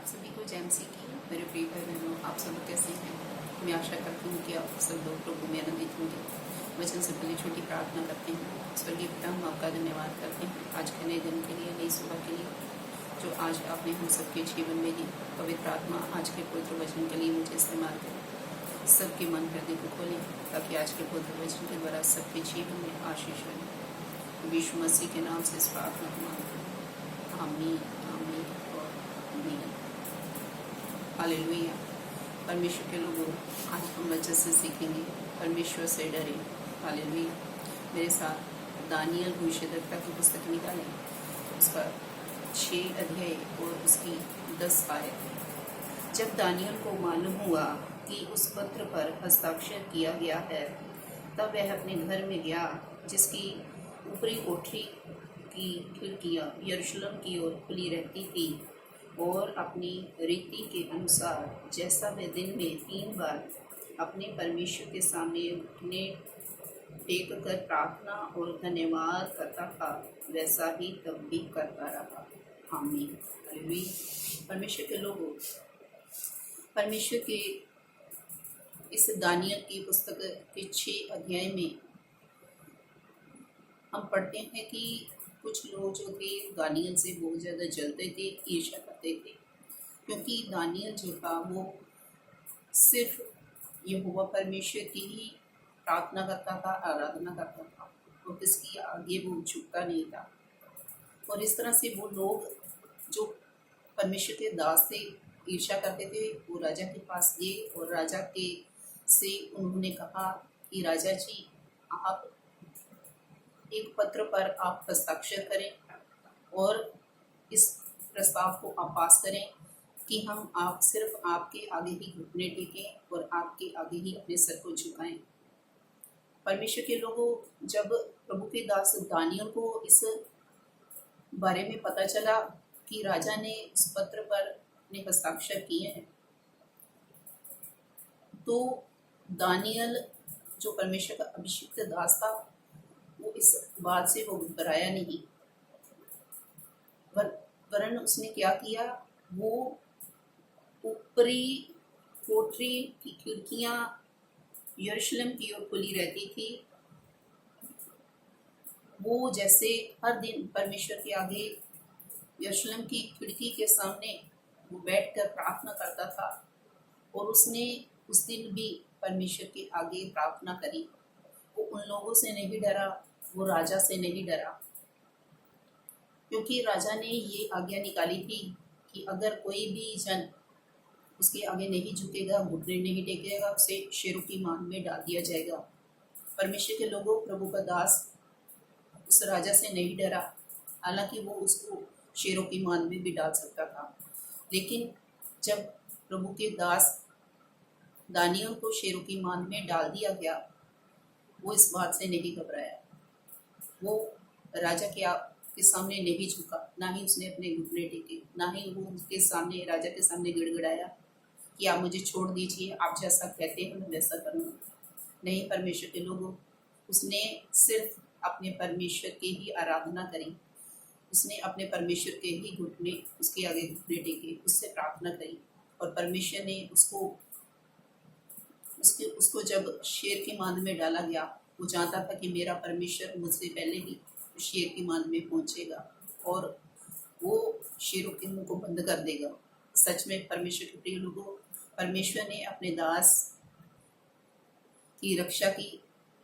सभी को जैमसी की मेरे प्रिय भाई बहनों, आप सब कैसे हैं। मैं आशा करती हूँ कि आप सब लोग प्रभु में आनंदित होंगे। वचन से पहले छोटी प्रार्थना करते हैं। स्वर्गीय पिता, हम आपका धन्यवाद करते हैं आज के नए दिन के लिए, नई सुबह के लिए जो आज आपने हम सबके जीवन में दी। पवित्र आत्मा आज के पवित्र वचन के लिए मुझे इस्तेमाल करें, सबके मन हृदय को खोलें ताकि आज के पवित्र वचन के द्वारा सबके जीवन में आशीष बने। यीशु मसीह के नाम से इस प्रार्थना को मांगते हैं, आमीन आमीन और आमीन। हालेलुया। परमेश्वर के लोगों, आज हम वचन से सीखेंगे परमेश्वर से डरे। हालेलुया। मेरे साथ दानियल भविष्यद्वक्ता की पुस्तक निकालें, उसका 6 अध्याय और उसकी 10 आयत। जब दानियल को मालूम हुआ कि उस पत्र पर हस्ताक्षर किया गया है, तब वह अपने घर में गया, जिसकी ऊपरी कोठरी की खिड़कियाँ यरूशलेम की ओर खुली रहती थी, और अपनी रीति के अनुसार जैसा वह दिन में 3 बार अपने परमेश्वर के सामने घुटने टेक कर प्रार्थना और धन्यवाद करता था, वैसा ही तब भी करता रहा। आमीन। हालेलुया। परमेश्वर के लोगों, परमेश्वर के इस दानियल की पुस्तक के 6 अध्याय में हम पढ़ते हैं कि कुछ लोग जो थे दानियल से बहुत ज़्यादा जलते थे, ईर्ष्या करते थे, क्योंकि दानियल जो था वो सिर्फ यहोवा परमेश्वर की ही प्रार्थना करता था, आराधना करता था, और किसकी आगे वो झुकता नहीं था। और इस तरह से वो लोग जो परमेश्वर के दास से ईर्ष्या करते थे, वो राजा के पास गए और राजा के से उन्होंने कहा कि राजा जी, आप एक पत्र पर आप हस्ताक्षर करें और इस प्रस्ताव को आप पास करें कि हम आप सिर्फ आपके आगे ही घुटने टेकें और आपके आगे ही अपने सर को झुकाएं। परमेश्वर के लोगों, जब प्रभु के दास दानियल को इस बारे में पता चला कि राजा ने इस पत्र पर अपने हस्ताक्षर किए हैं, तो दानियल जो परमेश्वर का अभिषिक्त दास था, वो इस बात से वो घबराया नहीं, वरन उसने क्या किया, वो ऊपरी कोठरी की खिड़कियां यरूशलेम की ओर खुली रहती थी, वो जैसे हर दिन परमेश्वर के आगे यरूशलेम की खिड़की के सामने वो बैठकर प्रार्थना करता था, और उसने उस दिन भी परमेश्वर के आगे प्रार्थना करी। वो उन लोगों से नहीं डरा, वो राजा से नहीं डरा, क्योंकि राजा ने ये आज्ञा निकाली थी कि अगर कोई भी जन उसके आगे नहीं झुकेगा, घुटने नहीं टेकेगा, उसे शेरों की मान में डाल दिया जाएगा। परमेश्वर के लोगों, प्रभु का दास उस राजा से नहीं डरा, हालांकि वो उसको शेरों की मान में भी डाल सकता था, लेकिन जब प्रभु के दास दानियल को शेरों की मान में डाल दिया गया, वो इस बात से नहीं घबराया। वो राजा के सामने नहीं झुका, ना ही उसने अपने घुटने टेके, ना ही वो उसके सामने राजा के सामने गिड़गिड़ाया कि आप मुझे छोड़ दीजिए, आप जैसा कहते हैं मैं वैसा करूँगा। नहीं, परमेश्वर के लोगों, उसने सिर्फ अपने परमेश्वर की ही आराधना करी, उसने अपने परमेश्वर के ही घुटने, उसके आगे घुटने टेके, उससे प्रार्थना करी, और परमेश्वर ने उसको जब शेर की मान में डाला गया, वो जानता था कि मेरा परमेश्वर मुझसे पहले ही शेर की मान में पहुंचेगा और वो शेरों के मुंह को बंद कर देगा। सच में परमेश्वर के प्रिय लोगों, परमेश्वर ने अपने दास की रक्षा की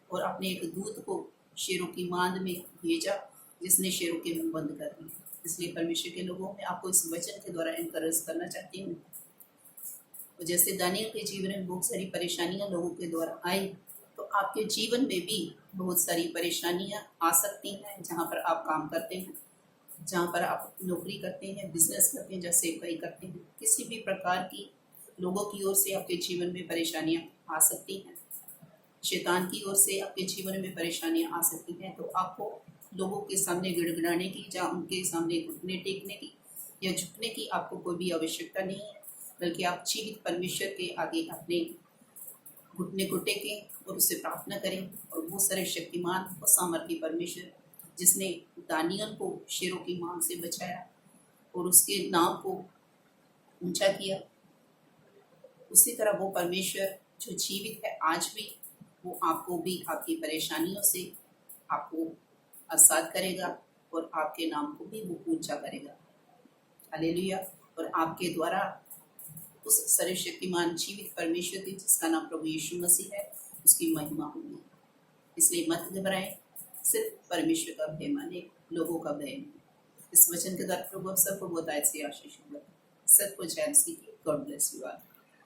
और अपने एक दूत को शेरों की मान में भेजा, जिसने शेरों के मुंह बंद कर दिए। इसलिए परमेश्वर के लोगों, मैं आपको इस वचन के द्वारा एनकरेज करना चाहती हूँ। जैसे दानियल के जीवन में बहुत सारी परेशानियां लोगों के द्वारा आई, तो आपके जीवन में भी बहुत सारी परेशानियां आ सकती हैं। जहाँ पर आप काम करते हैं, जहाँ पर आप नौकरी करते हैं, बिजनेस करते हैं, जहाँ सेवकाई करते हैं, किसी भी प्रकार की लोगों की ओर से आपके जीवन में परेशानियां आ सकती हैं, शैतान की ओर से आपके जीवन में परेशानियां आ सकती हैं। तो आपको लोगों के सामने गिड़गिड़ाने की या उनके सामने घुटने टेकने की या झुकने की आपको कोई भी आवश्यकता नहीं है, बल्कि आप जीवित परमेश्वर के आगे अपने घुटने को टेकें और उससे प्रार्थना करें। और वो सर्वशक्तिमान और सामर्थी परमेश्वर, जिसने दानियल को शेरों की मांग से बचाया और उसके नाम को ऊंचा किया, उसी तरह वो परमेश्वर जो जीवित है आज भी, वो आपको भी आपकी परेशानियों से आपको आज़ाद करेगा और आपके नाम को भी वो ऊंचा करेगा। हालेलुया। और आपके द्वारा उस सर्वशक्तिमान जीवित परमेश्वर की, जिसका नाम प्रभु यीशु मसीह है, उसकी महिमा होगी। इसलिए मत घबराएं, सिर्फ परमेश्वर का भय माने, लोगों का भय नहीं। इस वचन के द्वारा प्रभु आप सबको बहुत से आशीष होगा। सबको जय मसीह की। God bless you all.